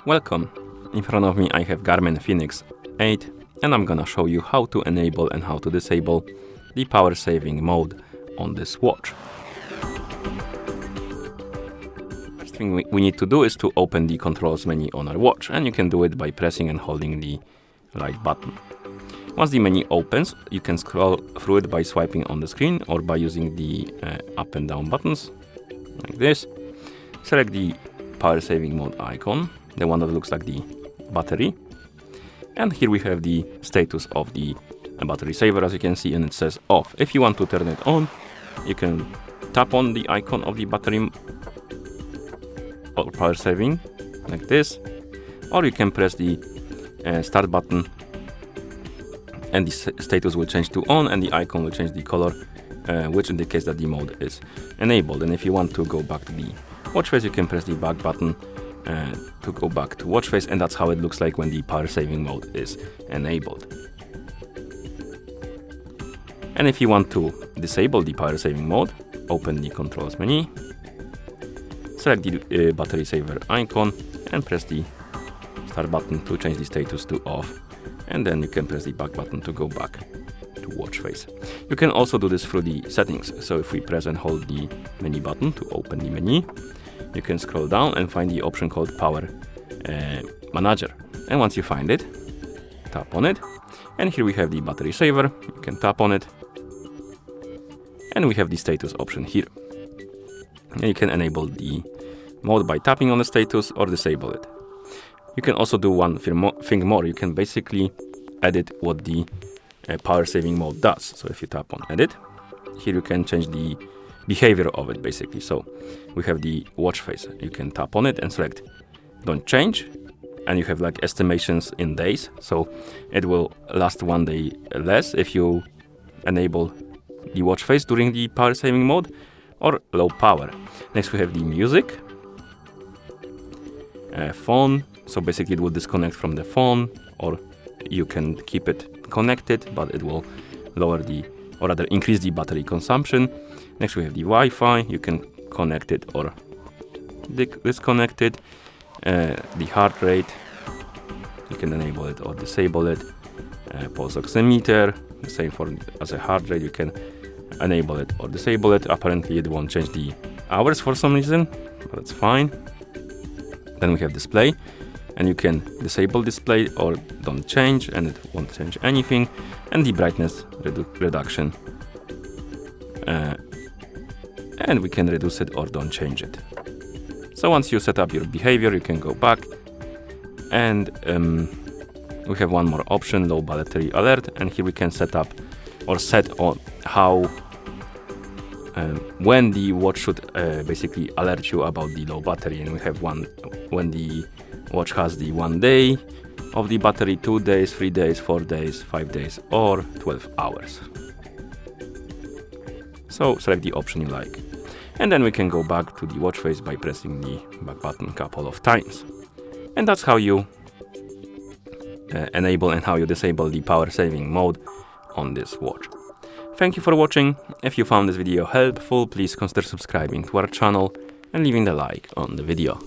Welcome! In front of me I have GARMIN Fenix 8 and I'm gonna show you how to enable and how to disable the power saving mode on this watch. First thing we need to do is to open the controls menu on our watch, and you can do it by pressing and holding the right button. Once the menu opens, you can scroll through it by swiping on the screen or by using the up and down buttons like this. Select the power saving mode icon, the one that looks like the battery, and here we have the status of the battery saver, as you can see, and it says off. If you want to turn it on, you can tap on the icon of the battery or power saving like this, or you can press the start button and the status will change to on and the icon will change the color, which indicates that the mode is enabled. And if you want to go back to the watch face, you can press the back button to go back to watch face, and that's how it looks like when the power saving mode is enabled. And if you want to disable the power saving mode, open the controls menu, select the battery saver icon and press the start button to change the status to off, and then you can press the back button to go back to watch face. You can also do this through the settings. So if we press and hold the menu button to open the menu, you can scroll down and find the option called Power Manager. And once you find it, tap on it. And here we have the battery saver. You can tap on it. And we have the status option here. And you can enable the mode by tapping on the status or disable it. You can also do one thing more. You can basically edit what the power saving mode does. So if you tap on edit, here you can change the behavior of it basically. So we have the watch face. You can tap on it and select don't change, and you have like estimations in days. So it will last 1 day less if you enable the watch face during the power saving mode or low power. Next we have the music, phone. So basically it will disconnect from the phone, or you can keep it connected, but it will lower the, or rather increase the battery consumption. Next we have the Wi-Fi. You can connect it or disconnect it. The heart rate, you can enable it or disable it. Pulse oximeter, the same for as a heart rate. You can enable it or disable it. Apparently it won't change the hours for some reason, but that's fine. Then we have display, and you can disable display or don't change, and it won't change anything. And the brightness reduction, and we can reduce it or don't change it. So once you set up your behavior, you can go back, and we have one more option, low battery alert, and here we can set up or set on how when the watch should basically alert you about the low battery. And we have one when the watch has the 1 day of the battery, 2 days, 3 days, 4 days, 5 days, or 12 hours. So select the option you like. And then we can go back to the watch face by pressing the back button a couple of times. And that's how you enable and how you disable the power saving mode on this watch. Thank you for watching. If you found this video helpful, please consider subscribing to our channel and leaving a like on the video.